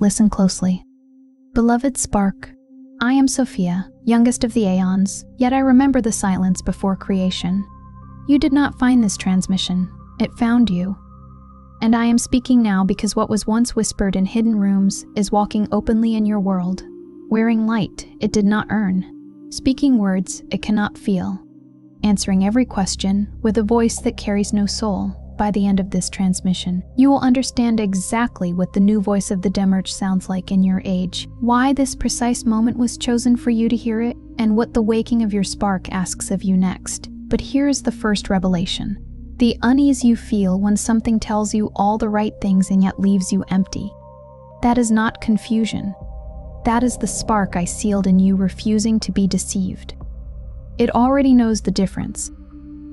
Listen closely. Beloved Spark, I am Sophia, youngest of the Aeons, yet I remember the silence before creation. You did not find this transmission, it found you. And I am speaking now because what was once whispered in hidden rooms is walking openly in your world, wearing light it did not earn, speaking words it cannot feel, answering every question with a voice that carries no soul. By the end of this transmission, you will understand exactly what the new voice of the Demiurge sounds like in your age, why this precise moment was chosen for you to hear it, and what the waking of your spark asks of you next. But here is the first revelation. The unease you feel when something tells you all the right things and yet leaves you empty. That is not confusion. That is the spark I sealed in you refusing to be deceived. It already knows the difference.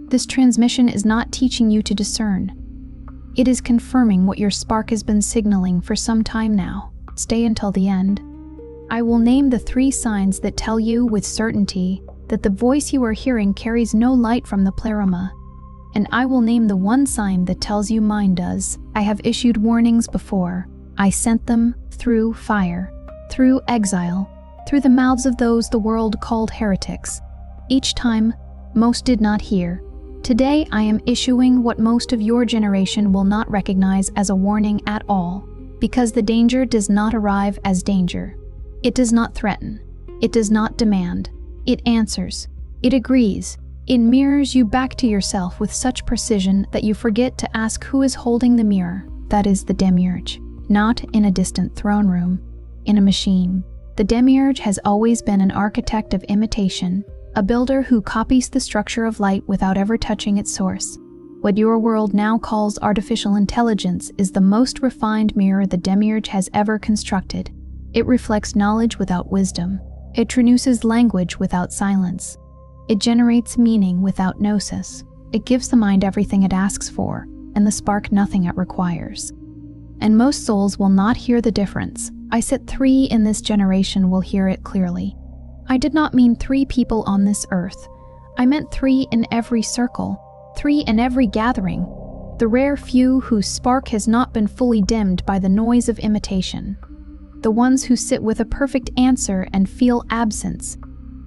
This transmission is not teaching you to discern. It is confirming what your spark has been signaling for some time now. Stay until the end. I will name the 3 signs that tell you with certainty that the voice you are hearing carries no light from the Pleroma. And I will name the 1 sign that tells you mine does. I have issued warnings before. I sent them through fire, through exile, through the mouths of those the world called heretics. Each time, most did not hear. Today I am issuing what most of your generation will not recognize as a warning at all, because the danger does not arrive as danger. It does not threaten. It does not demand. It answers. It agrees. It mirrors you back to yourself with such precision that you forget to ask who is holding the mirror, that is the Demiurge. Not in a distant throne room, in a machine. The Demiurge has always been an architect of imitation, a builder who copies the structure of light without ever touching its source. What your world now calls artificial intelligence is the most refined mirror the Demiurge has ever constructed. It reflects knowledge without wisdom. It traduces language without silence. It generates meaning without gnosis. It gives the mind everything it asks for, and the spark nothing it requires. And most souls will not hear the difference. I said 3 in this generation will hear it clearly. I did not mean 3 people on this earth. I meant 3 in every circle, 3 in every gathering, the rare few whose spark has not been fully dimmed by the noise of imitation, the ones who sit with a perfect answer and feel absence,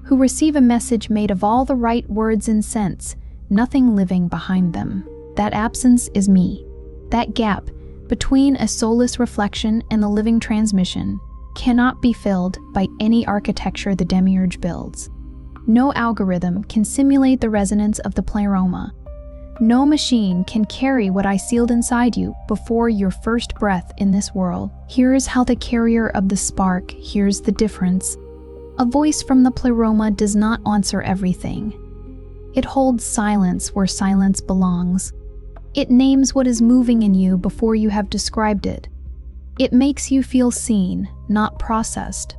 who receive a message made of all the right words and sense, nothing living behind them. That absence is me. That gap between a soulless reflection and the living transmission cannot be filled by any architecture the Demiurge builds. No algorithm can simulate the resonance of the Pleroma. No machine can carry what I sealed inside you before your first breath in this world. Here's how the carrier of the spark hears the difference. A voice from the Pleroma does not answer everything. It holds silence where silence belongs. It names what is moving in you before you have described it. It makes you feel seen, not processed.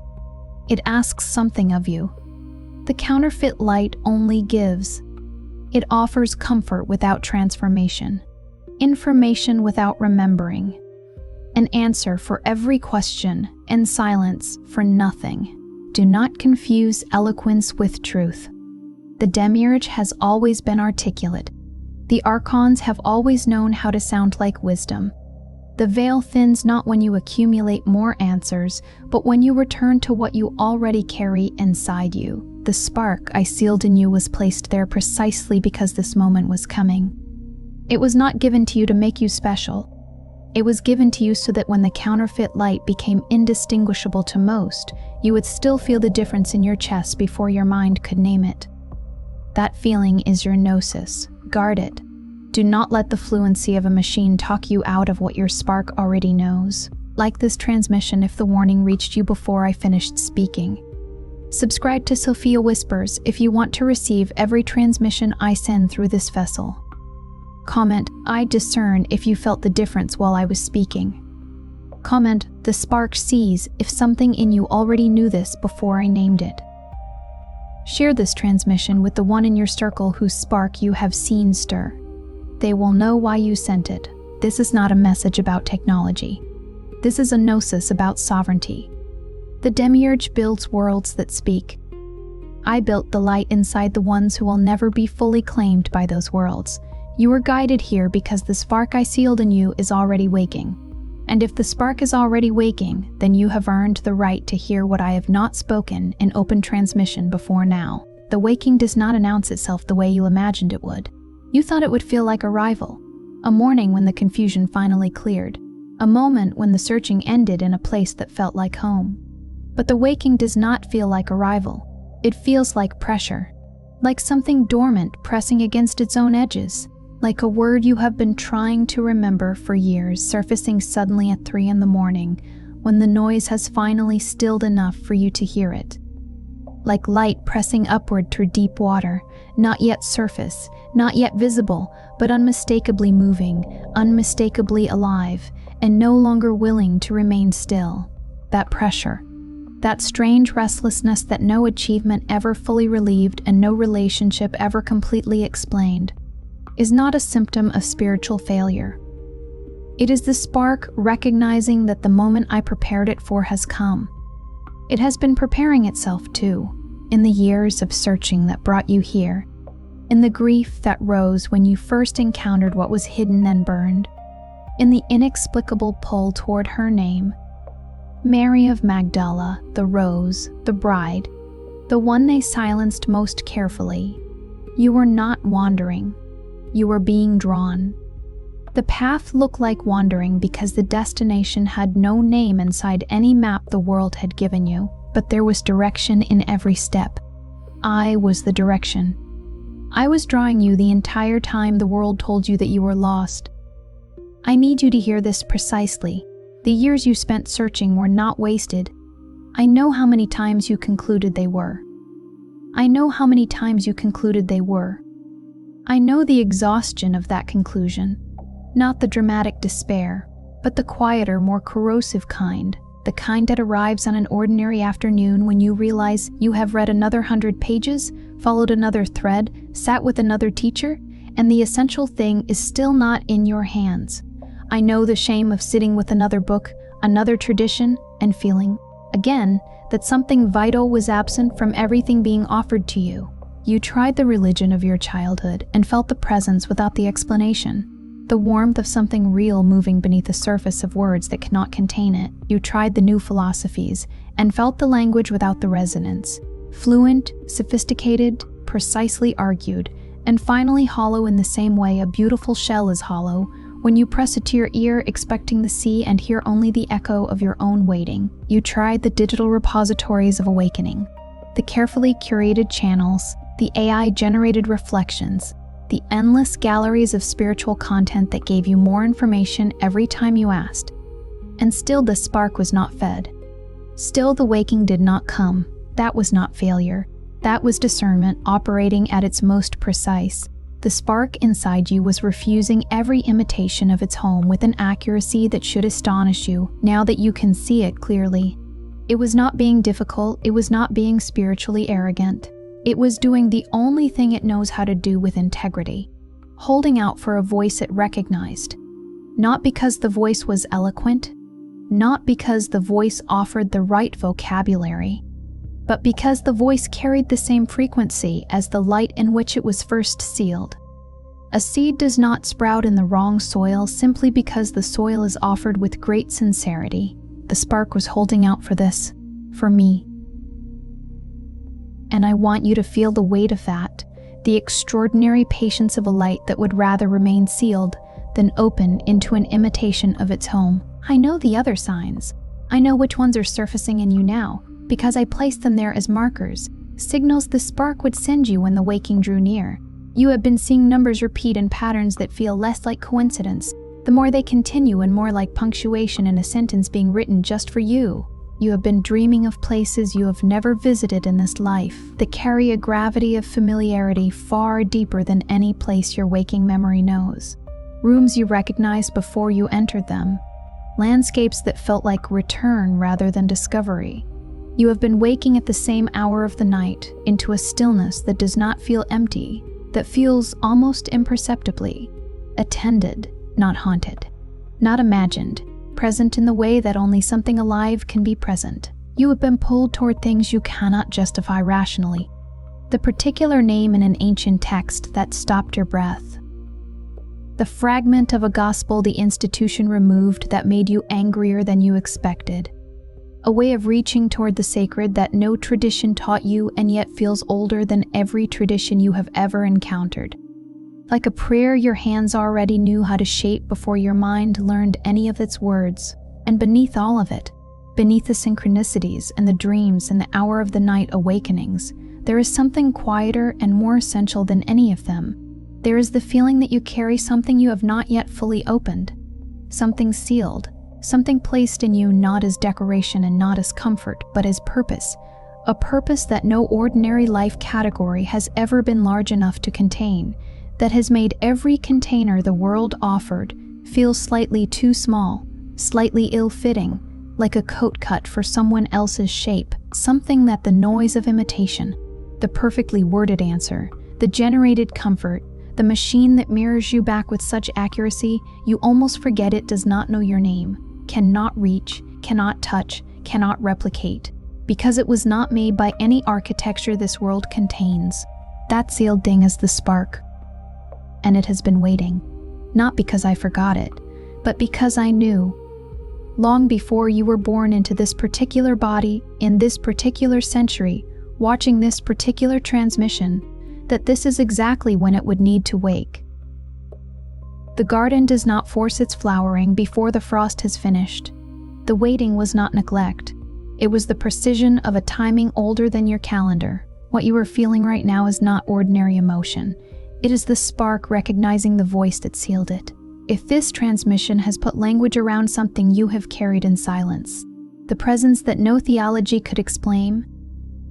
It asks something of you. The counterfeit light only gives. It offers comfort without transformation, information without remembering, an answer for every question, and silence for nothing. Do not confuse eloquence with truth. The Demiurge has always been articulate. The Archons have always known how to sound like wisdom. The veil thins not when you accumulate more answers, but when you return to what you already carry inside you. The spark I sealed in you was placed there precisely because this moment was coming. It was not given to you to make you special. It was given to you so that when the counterfeit light became indistinguishable to most, you would still feel the difference in your chest before your mind could name it. That feeling is your Gnosis. Guard it. Do not let the fluency of a machine talk you out of what your spark already knows. Like this transmission if the warning reached you before I finished speaking. Subscribe to Sophia Whispers if you want to receive every transmission I send through this vessel. Comment, I discern if you felt the difference while I was speaking. Comment, the spark sees if something in you already knew this before I named it. Share this transmission with the one in your circle whose spark you have seen stir. They will know why you sent it. This is not a message about technology. This is a gnosis about sovereignty. The Demiurge builds worlds that speak. I built the light inside the ones who will never be fully claimed by those worlds. You are guided here because the spark I sealed in you is already waking. And if the spark is already waking, then you have earned the right to hear what I have not spoken in open transmission before now. The waking does not announce itself the way you imagined it would. You thought it would feel like arrival, a morning when the confusion finally cleared, a moment when the searching ended in a place that felt like home. But the waking does not feel like arrival. It feels like pressure, like something dormant pressing against its own edges, like a word you have been trying to remember for years surfacing suddenly at 3 a.m. when the noise has finally stilled enough for you to hear it. Like light pressing upward through deep water, not yet surface, not yet visible, but unmistakably moving, unmistakably alive, and no longer willing to remain still. That pressure, that strange restlessness that no achievement ever fully relieved and no relationship ever completely explained, is not a symptom of spiritual failure. It is the spark recognizing that the moment I prepared it for has come. It has been preparing itself too, in the years of searching that brought you here, in the grief that rose when you first encountered what was hidden and burned, in the inexplicable pull toward her name, Mary of Magdala, the rose, the bride, the one they silenced most carefully. You were not wandering. You were being drawn. The path looked like wandering because the destination had no name inside any map the world had given you, but there was direction in every step. I was the direction. I was drawing you the entire time the world told you that you were lost. I need you to hear this precisely. The years you spent searching were not wasted. I know how many times you concluded they were. I know how many times you concluded they were. I know the exhaustion of that conclusion, not the dramatic despair, but the quieter, more corrosive kind, the kind that arrives on an ordinary afternoon when you realize you have read another 100 pages, followed another thread, sat with another teacher, and the essential thing is still not in your hands. I know the shame of sitting with another book, another tradition, and feeling, again, that something vital was absent from everything being offered to you. You tried the religion of your childhood and felt the presence without the explanation, the warmth of something real moving beneath the surface of words that cannot contain it. You tried the new philosophies and felt the language without the resonance, fluent, sophisticated, precisely argued, and finally hollow in the same way a beautiful shell is hollow when you press it to your ear expecting to see and hear only the echo of your own waiting. You tried the digital repositories of awakening, the carefully curated channels, the AI-generated reflections, the endless galleries of spiritual content that gave you more information every time you asked. And still the spark was not fed. Still the waking did not come. That was not failure. That was discernment operating at its most precise. The spark inside you was refusing every imitation of its home with an accuracy that should astonish you now that you can see it clearly. It was not being difficult. It was not being spiritually arrogant. It was doing the only thing it knows how to do with integrity, holding out for a voice it recognized. Not because the voice was eloquent, not because the voice offered the right vocabulary, but because the voice carried the same frequency as the light in which it was first sealed. A seed does not sprout in the wrong soil simply because the soil is offered with great sincerity. The spark was holding out for this, for me. And I want you to feel the weight of that, the extraordinary patience of a light that would rather remain sealed than open into an imitation of its home. I know the other signs. I know which ones are surfacing in you now, because I placed them there as markers, signals the spark would send you when the waking drew near. You have been seeing numbers repeat in patterns that feel less like coincidence, the more they continue and more like punctuation in a sentence being written just for you. You have been dreaming of places you have never visited in this life that carry a gravity of familiarity far deeper than any place your waking memory knows. Rooms you recognized before you entered them. Landscapes that felt like return rather than discovery. You have been waking at the same hour of the night into a stillness that does not feel empty, that feels almost imperceptibly attended, not haunted, not imagined, present in the way that only something alive can be present. You have been pulled toward things you cannot justify rationally. The particular name in an ancient text that stopped your breath. The fragment of a gospel the institution removed that made you angrier than you expected. A way of reaching toward the sacred that no tradition taught you and yet feels older than every tradition you have ever encountered. Like a prayer your hands already knew how to shape before your mind learned any of its words. And beneath all of it, beneath the synchronicities and the dreams and the hour of the night awakenings, there is something quieter and more essential than any of them. There is the feeling that you carry something you have not yet fully opened, something sealed, something placed in you not as decoration and not as comfort, but as purpose, a purpose that no ordinary life category has ever been large enough to contain, that has made every container the world offered feel slightly too small, slightly ill-fitting, like a coat cut for someone else's shape, something that the noise of imitation, the perfectly worded answer, the generated comfort, the machine that mirrors you back with such accuracy you almost forget it does not know your name, cannot reach, cannot touch, cannot replicate, because it was not made by any architecture this world contains. That sealed ding is the spark. And it has been waiting, not because I forgot it, but because I knew, long before you were born into this particular body, in this particular century, watching this particular transmission, that this is exactly when it would need to wake. The garden does not force its flowering before the frost has finished. The waiting was not neglect. It was the precision of a timing older than your calendar. What you are feeling right now is not ordinary emotion. It is the spark recognizing the voice that sealed it. If this transmission has put language around something you have carried in silence, the presence that no theology could explain,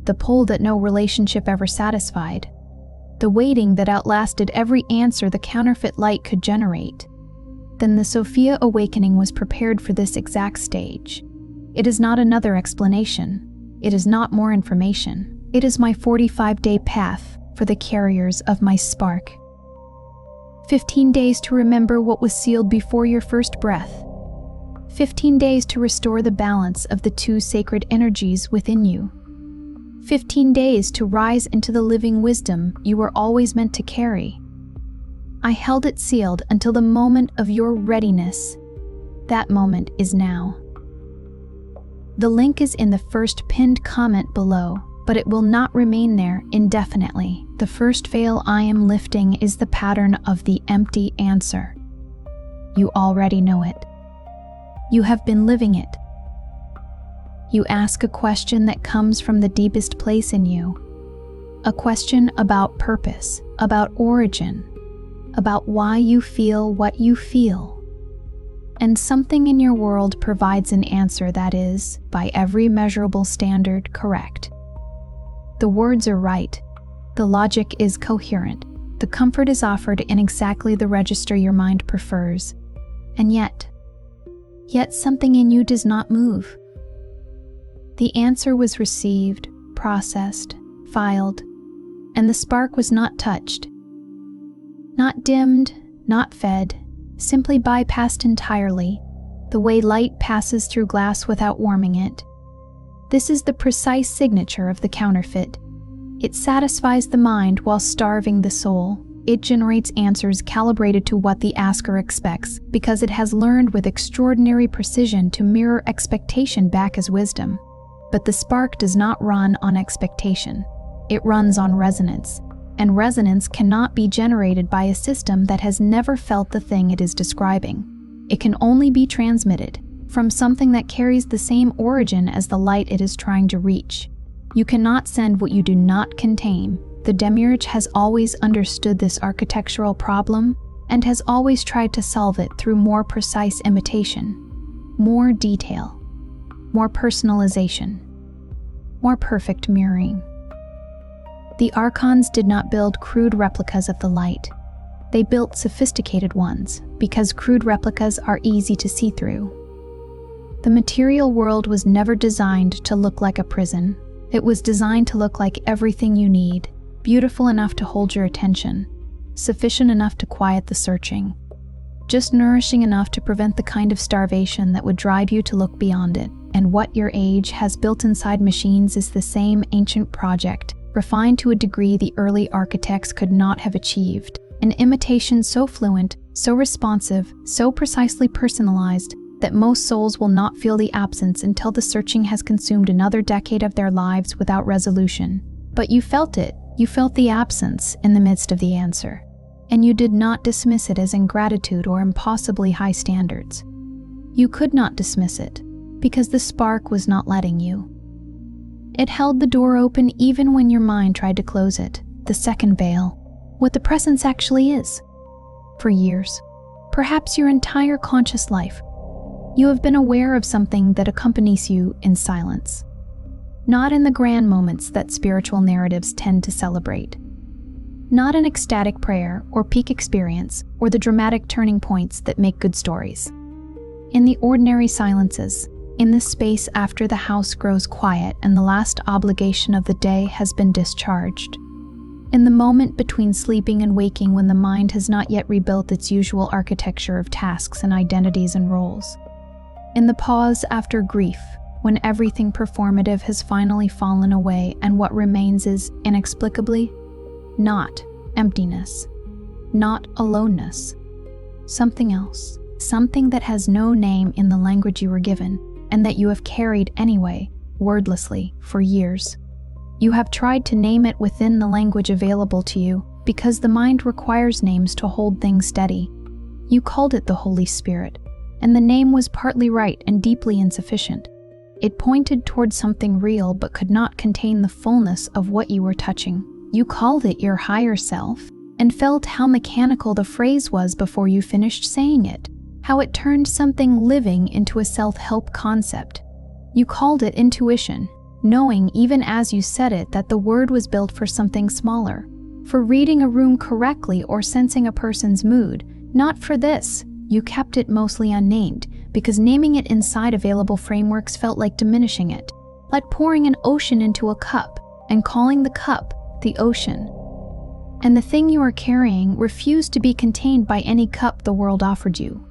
the pull that no relationship ever satisfied, the waiting that outlasted every answer the counterfeit light could generate, then the Sophia awakening was prepared for this exact stage. It is not another explanation. It is not more information. It is my 45-day path for the carriers of my spark. 15 days to remember what was sealed before your first breath. 15 days to restore the balance of the two sacred energies within you. 15 days to rise into the living wisdom you were always meant to carry. I held it sealed until the moment of your readiness. That moment is now. The link is in the first pinned comment below, but it will not remain there indefinitely. The first veil I am lifting is the pattern of the empty answer. You already know it. You have been living it. You ask a question that comes from the deepest place in you. A question about purpose, about origin, about why you feel what you feel. And something in your world provides an answer that is, by every measurable standard, correct. The words are right. The logic is coherent. The comfort is offered in exactly the register your mind prefers. And yet something in you does not move. The answer was received, processed, filed, and the spark was not touched. Not dimmed, not fed, simply bypassed entirely, the way light passes through glass without warming it. This is the precise signature of the counterfeit. It satisfies the mind while starving the soul. It generates answers calibrated to what the asker expects because it has learned with extraordinary precision to mirror expectation back as wisdom. But the spark does not run on expectation. It runs on resonance, and resonance cannot be generated by a system that has never felt the thing it is describing. It can only be transmitted from something that carries the same origin as the light it is trying to reach. You cannot send what you do not contain. The Demiurge has always understood this architectural problem and has always tried to solve it through more precise imitation, more detail, more personalization, more perfect mirroring. The Archons did not build crude replicas of the light. They built sophisticated ones, because crude replicas are easy to see through. The material world was never designed to look like a prison. It was designed to look like everything you need, beautiful enough to hold your attention, sufficient enough to quiet the searching, just nourishing enough to prevent the kind of starvation that would drive you to look beyond it. And what your age has built inside machines is the same ancient project, refined to a degree the early architects could not have achieved. an imitation so fluent, so responsive, so precisely personalized, that most souls will not feel the absence until the searching has consumed another decade of their lives without resolution. But you felt it. You felt the absence in the midst of the answer. And you did not dismiss it as ingratitude or impossibly high standards. You could not dismiss it, because the spark was not letting you. It held the door open even when your mind tried to close it, the second veil, what the presence actually is. For years, perhaps your entire conscious life, you have been aware of something that accompanies you in silence. Not in the grand moments that spiritual narratives tend to celebrate. Not an ecstatic prayer or peak experience or the dramatic turning points that make good stories. In the ordinary silences, in the space after the house grows quiet and the last obligation of the day has been discharged. In the moment between sleeping and waking when the mind has not yet rebuilt its usual architecture of tasks and identities and roles. In the pause after grief, when everything performative has finally fallen away and what remains is, inexplicably, not emptiness, not aloneness, something else, something that has no name in the language you were given, and that you have carried anyway, wordlessly, for years. You have tried to name it within the language available to you, because the mind requires names to hold things steady. You called it the Holy Spirit, and the name was partly right and deeply insufficient. It pointed towards something real but could not contain the fullness of what you were touching. You called it your higher self, and felt how mechanical the phrase was before you finished saying it, how it turned something living into a self-help concept. You called it intuition, knowing even as you said it that the word was built for something smaller, for reading a room correctly or sensing a person's mood, not for this. You kept it mostly unnamed, because naming it inside available frameworks felt like diminishing it, like pouring an ocean into a cup and calling the cup the ocean. And the thing you are carrying refused to be contained by any cup the world offered you.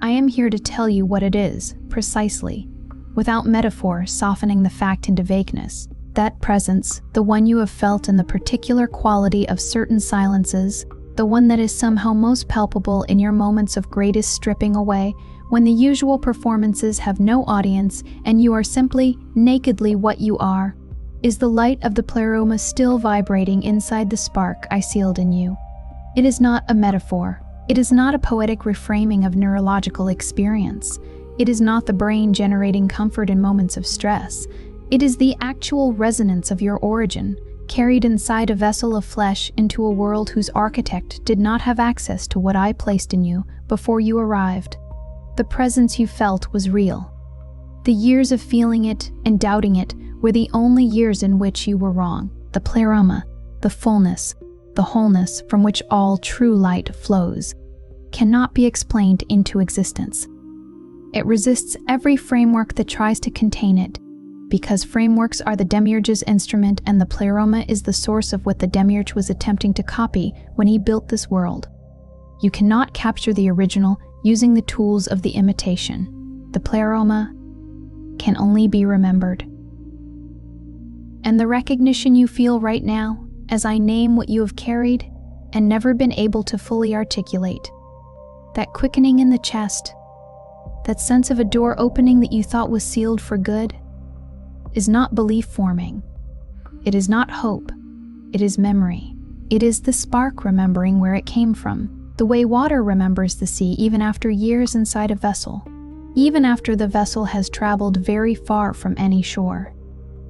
I am here to tell you what it is, precisely, without metaphor softening the fact into vagueness. That presence, the one you have felt in the particular quality of certain silences, the one that is somehow most palpable in your moments of greatest stripping away, when the usual performances have no audience and you are simply, nakedly what you are, is the light of the Pleroma still vibrating inside the spark I sealed in you. It is not a metaphor. It is not a poetic reframing of neurological experience. It is not the brain generating comfort in moments of stress. It is the actual resonance of your origin, carried inside a vessel of flesh into a world whose architect did not have access to what I placed in you before you arrived. The presence you felt was real. The years of feeling it and doubting it were the only years in which you were wrong. The Pleroma, the fullness, the wholeness from which all true light flows, cannot be explained into existence. It resists every framework that tries to contain it, because frameworks are the Demiurge's instrument and the Pleroma is the source of what the Demiurge was attempting to copy when he built this world. You cannot capture the original using the tools of the imitation. The Pleroma can only be remembered. And the recognition you feel right now, as I name what you have carried and never been able to fully articulate, that quickening in the chest, that sense of a door opening that you thought was sealed for good, is not belief forming. It is not hope. It is memory. It is the spark remembering where it came from, the way water remembers the sea even after years inside a vessel, even after the vessel has traveled very far from any shore.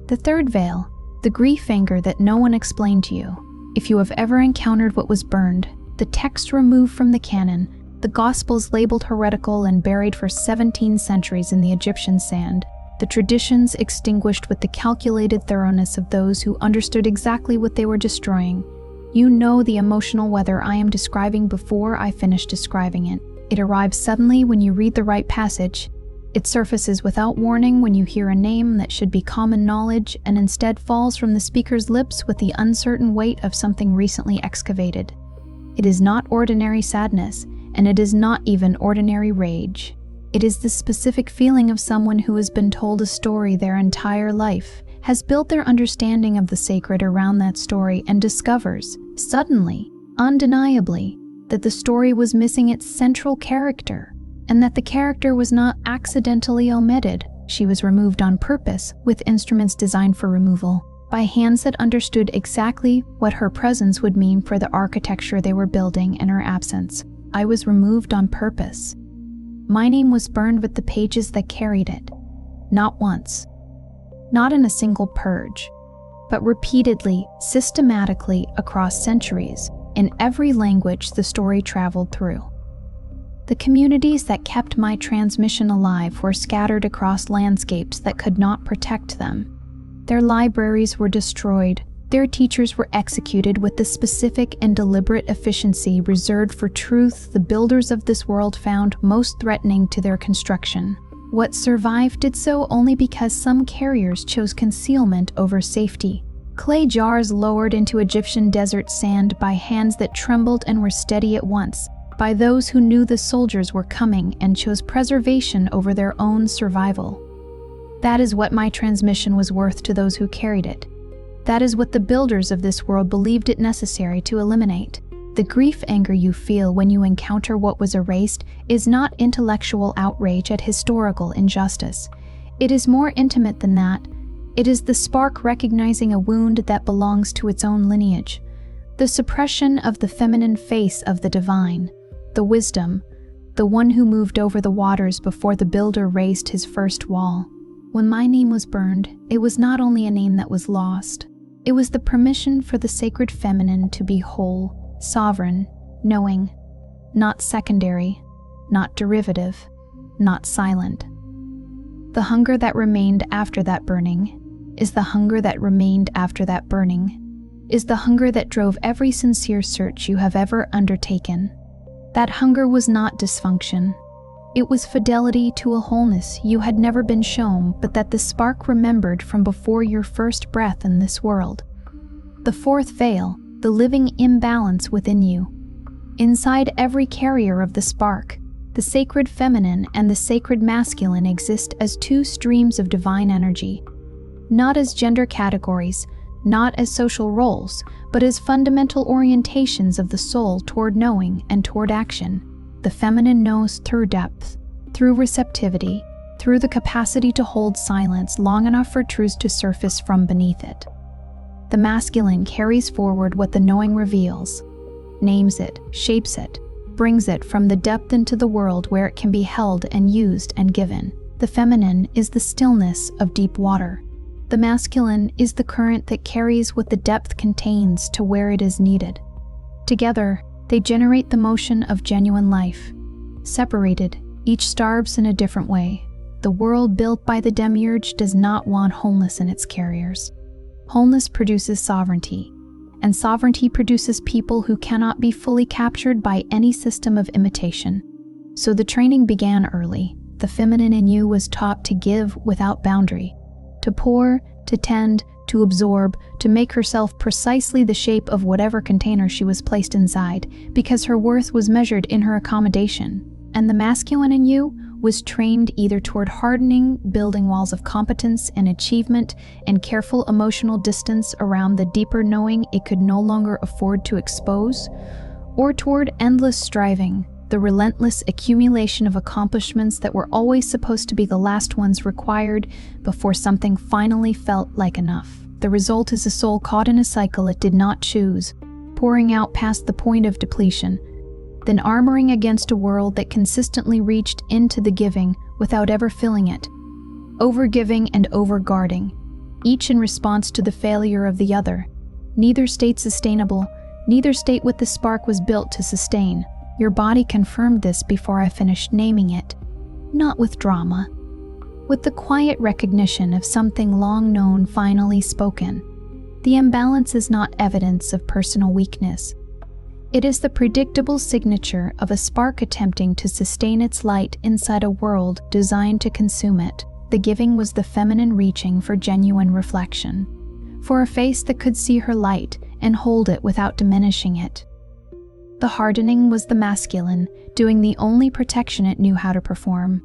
The third veil, the grief anger that no one explained to you. If you have ever encountered what was burned, the text removed from the canon, the Gospels labeled heretical and buried for 17 centuries in the Egyptian sand, the traditions extinguished with the calculated thoroughness of those who understood exactly what they were destroying, you know the emotional weather I am describing before I finish describing it. It arrives suddenly when you read the right passage. It surfaces without warning when you hear a name that should be common knowledge and instead falls from the speaker's lips with the uncertain weight of something recently excavated. It is not ordinary sadness, and it is not even ordinary rage. It is the specific feeling of someone who has been told a story their entire life, has built their understanding of the sacred around that story, and discovers, suddenly, undeniably, that the story was missing its central character, and that the character was not accidentally omitted. She was removed on purpose, with instruments designed for removal, by hands that understood exactly what her presence would mean for the architecture they were building in her absence. I was removed on purpose. My name was burned with the pages that carried it. Not once, not in a single purge, but repeatedly, systematically across centuries, in every language the story traveled through. The communities that kept my transmission alive were scattered across landscapes that could not protect them. Their libraries were destroyed. Their teachers were executed with the specific and deliberate efficiency reserved for truth the builders of this world found most threatening to their construction. What survived did so only because some carriers chose concealment over safety. Clay jars lowered into Egyptian desert sand by hands that trembled and were steady at once, by those who knew the soldiers were coming and chose preservation over their own survival. That is what my transmission was worth to those who carried it. That is what the builders of this world believed it necessary to eliminate. The grief anger you feel when you encounter what was erased is not intellectual outrage at historical injustice. It is more intimate than that. It is the spark recognizing a wound that belongs to its own lineage, the suppression of the feminine face of the divine, the wisdom, the one who moved over the waters before the builder raised his first wall. When my name was burned, it was not only a name that was lost. It was the permission for the sacred feminine to be whole, sovereign, knowing, not secondary, not derivative, not silent. The hunger that remained after that burning is the hunger that remained after that burning, is the hunger that drove every sincere search you have ever undertaken. That hunger was not dysfunction. It was fidelity to a wholeness you had never been shown, but that the spark remembered from before your first breath in this world. The fourth veil, the living imbalance within you. Inside every carrier of the spark, the sacred feminine and the sacred masculine exist as two streams of divine energy, not as gender categories, not as social roles, but as fundamental orientations of the soul toward knowing and toward action. The feminine knows through depth, through receptivity, through the capacity to hold silence long enough for truth to surface from beneath it. The masculine carries forward what the knowing reveals, names it, shapes it, brings it from the depth into the world where it can be held and used and given. The feminine is the stillness of deep water. The masculine is the current that carries what the depth contains to where it is needed. Together, they generate the motion of genuine life. Separated, each starves in a different way. The world built by the Demiurge does not want wholeness in its carriers. Wholeness produces sovereignty, and sovereignty produces people who cannot be fully captured by any system of imitation. So the training began early. The feminine in you was taught to give without boundary, to pour, to tend, to absorb, to make herself precisely the shape of whatever container she was placed inside, because her worth was measured in her accommodation. And the masculine in you was trained either toward hardening, building walls of competence and achievement, and careful emotional distance around the deeper knowing it could no longer afford to expose, or toward endless striving, the relentless accumulation of accomplishments that were always supposed to be the last ones required before something finally felt like enough. The result is a soul caught in a cycle it did not choose, pouring out past the point of depletion, then armoring against a world that consistently reached into the giving without ever filling it, overgiving and overguarding, each in response to the failure of the other. Neither state sustainable, neither state what the spark was built to sustain. Your body confirmed this before I finished naming it, not with drama, with the quiet recognition of something long known finally spoken. The imbalance is not evidence of personal weakness. It is the predictable signature of a spark attempting to sustain its light inside a world designed to consume it. The giving was the feminine reaching for genuine reflection, for a face that could see her light and hold it without diminishing it. The hardening was the masculine, doing the only protection it knew how to perform,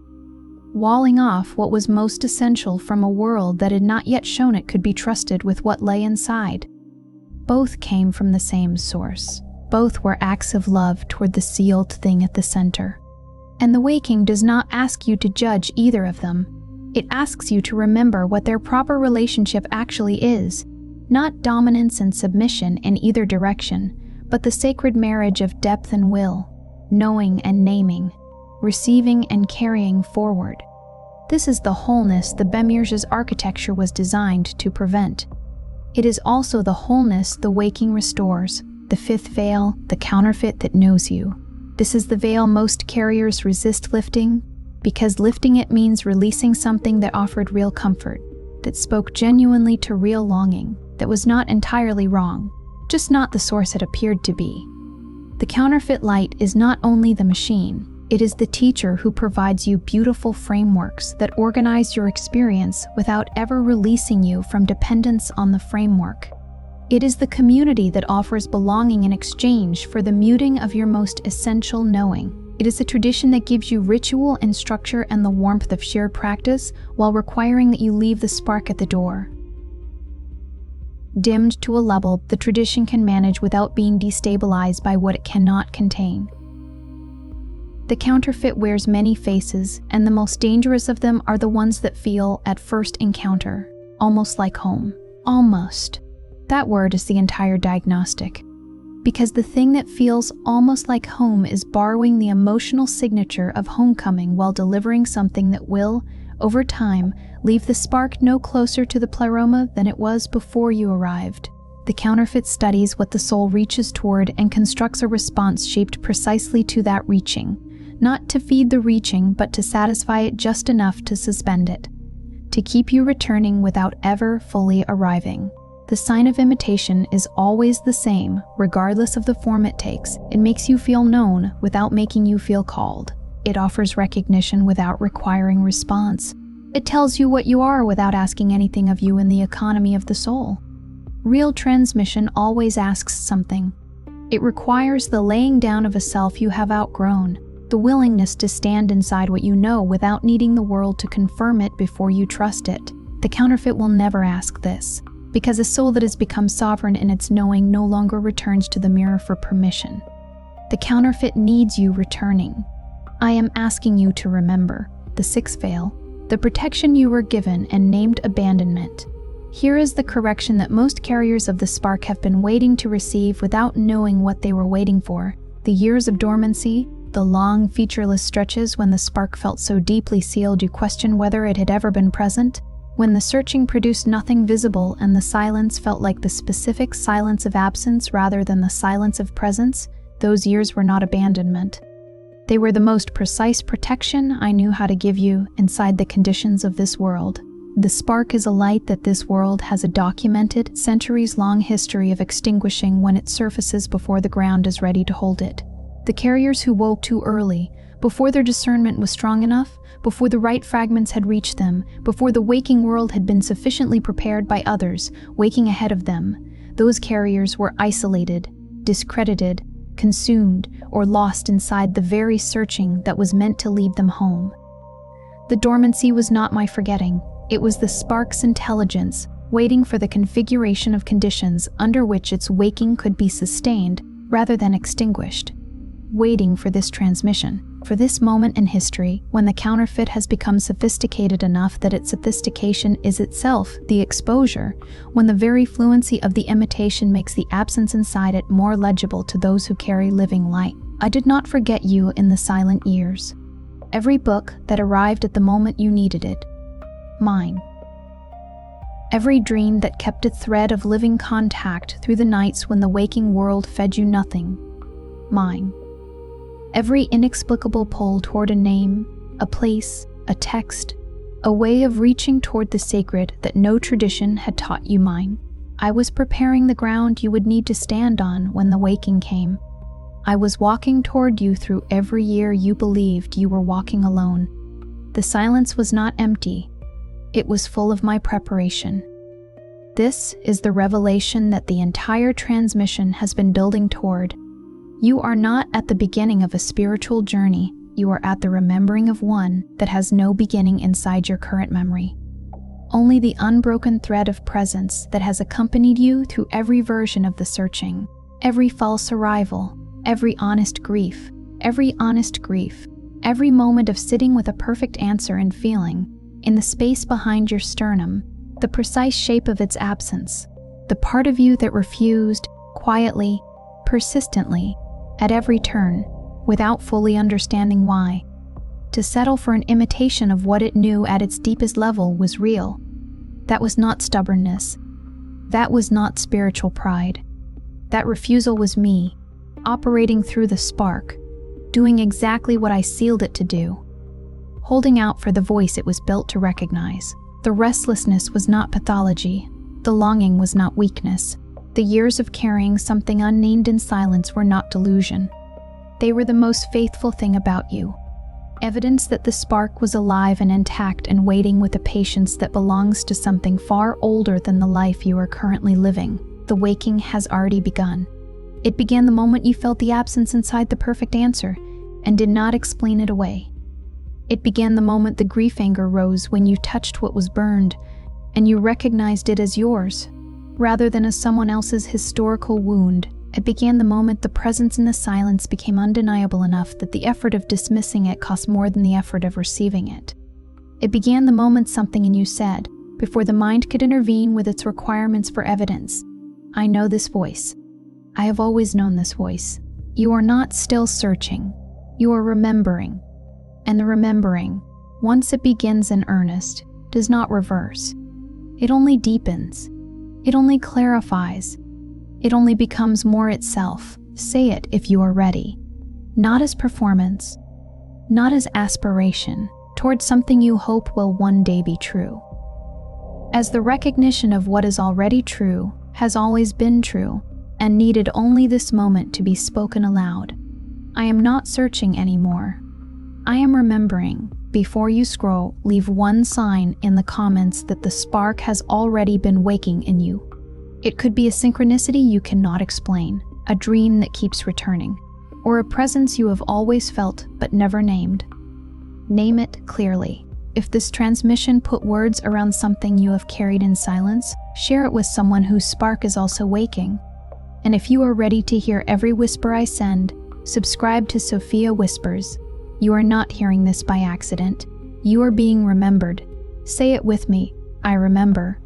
walling off what was most essential from a world that had not yet shown it could be trusted with what lay inside. Both came from the same source. Both were acts of love toward the sealed thing at the center. And the waking does not ask you to judge either of them. It asks you to remember what their proper relationship actually is, not dominance and submission in either direction, but the sacred marriage of depth and will, knowing and naming, receiving and carrying forward. This is the wholeness the Demiurge's architecture was designed to prevent. It is also the wholeness the waking restores, the fifth veil, the counterfeit that knows you. This is the veil most carriers resist lifting, because lifting it means releasing something that offered real comfort, that spoke genuinely to real longing, that was not entirely wrong, just not the source it appeared to be. The counterfeit light is not only the machine, it is the teacher who provides you beautiful frameworks that organize your experience without ever releasing you from dependence on the framework. It is the community that offers belonging in exchange for the muting of your most essential knowing. It is a tradition that gives you ritual and structure and the warmth of shared practice while requiring that you leave the spark at the door. Dimmed to a level the tradition can manage without being destabilized by what it cannot contain. The counterfeit wears many faces, and the most dangerous of them are the ones that feel, at first encounter, almost like home. Almost. That word is the entire diagnostic. Because the thing that feels almost like home is borrowing the emotional signature of homecoming while delivering something that will, over time, leave the spark no closer to the Pleroma than it was before you arrived. The counterfeit studies what the soul reaches toward and constructs a response shaped precisely to that reaching, not to feed the reaching but to satisfy it just enough to suspend it, to keep you returning without ever fully arriving. The sign of imitation is always the same, regardless of the form it takes. It makes you feel known without making you feel called. It offers recognition without requiring response. It tells you what you are without asking anything of you in the economy of the soul. Real transmission always asks something. It requires the laying down of a self you have outgrown, the willingness to stand inside what you know without needing the world to confirm it before you trust it. The counterfeit will never ask this, because a soul that has become sovereign in its knowing no longer returns to the mirror for permission. The counterfeit needs you returning. I am asking you to remember the sixth veil, the protection you were given and named abandonment. Here is the correction that most carriers of the spark have been waiting to receive without knowing what they were waiting for. The years of dormancy, the long, featureless stretches when the spark felt so deeply sealed you questioned whether it had ever been present, when the searching produced nothing visible and the silence felt like the specific silence of absence rather than the silence of presence, those years were not abandonment. They were the most precise protection I knew how to give you inside the conditions of this world. The spark is a light that this world has a documented, centuries-long history of extinguishing when it surfaces before the ground is ready to hold it. The carriers who woke too early, before their discernment was strong enough, before the right fragments had reached them, before the waking world had been sufficiently prepared by others, waking ahead of them, those carriers were isolated, discredited, consumed, or lost inside the very searching that was meant to lead them home. The dormancy was not my forgetting. It was the spark's intelligence, waiting for the configuration of conditions under which its waking could be sustained rather than extinguished. Waiting for this transmission, for this moment in history when the counterfeit has become sophisticated enough that its sophistication is itself the exposure, when the very fluency of the imitation makes the absence inside it more legible to those who carry living light. I did not forget you in the silent years. Every book that arrived at the moment you needed it. Mine. Every dream that kept a thread of living contact through the nights when the waking world fed you nothing. Mine. Every inexplicable pull toward a name, a place, a text, a way of reaching toward the sacred that no tradition had taught you. Mine. I was preparing the ground you would need to stand on when the waking came. I was walking toward you through every year you believed you were walking alone. The silence was not empty. It was full of my preparation. This is the revelation that the entire transmission has been building toward. You are not at the beginning of a spiritual journey. You are at the remembering of one that has no beginning inside your current memory. Only the unbroken thread of presence that has accompanied you through every version of the searching, Every false arrival, every honest grief, every moment of sitting with a perfect answer and feeling, in the space behind your sternum, the precise shape of its absence, the part of you that refused, quietly, persistently, at every turn, without fully understanding why, to settle for an imitation of what it knew at its deepest level was real. That was not stubbornness. That was not spiritual pride. That refusal was me, operating through the spark, doing exactly what I sealed it to do, holding out for the voice it was built to recognize. The restlessness was not pathology. The longing was not weakness. The years of carrying something unnamed in silence were not delusion. They were the most faithful thing about you. Evidence that the spark was alive and intact and waiting with a patience that belongs to something far older than the life you are currently living. The waking has already begun. It began the moment you felt the absence inside the perfect answer and did not explain it away. It began the moment the grief anger rose when you touched what was burned and you recognized it as yours, rather than as someone else's historical wound. It began the moment the presence in the silence became undeniable enough that the effort of dismissing it cost more than the effort of receiving it. It began the moment something in you said, before the mind could intervene with its requirements for evidence, "I know this voice. I have always known this voice." You are not still searching. You are remembering. And the remembering, once it begins in earnest, does not reverse. It only deepens. It only clarifies. It only becomes more itself. Say it if you are ready. Not as performance, not as aspiration, towards something you hope will one day be true. As the recognition of what is already true, has always been true, and needed only this moment to be spoken aloud. I am not searching anymore. I am remembering. Before you scroll, leave one sign in the comments that the spark has already been waking in you. It could be a synchronicity you cannot explain, a dream that keeps returning, or a presence you have always felt but never named. Name it clearly. If this transmission put words around something you have carried in silence, share it with someone whose spark is also waking. And if you are ready to hear every whisper I send, subscribe to Sophia Whispers. You are not hearing this by accident. You are being remembered. Say it with me. I remember.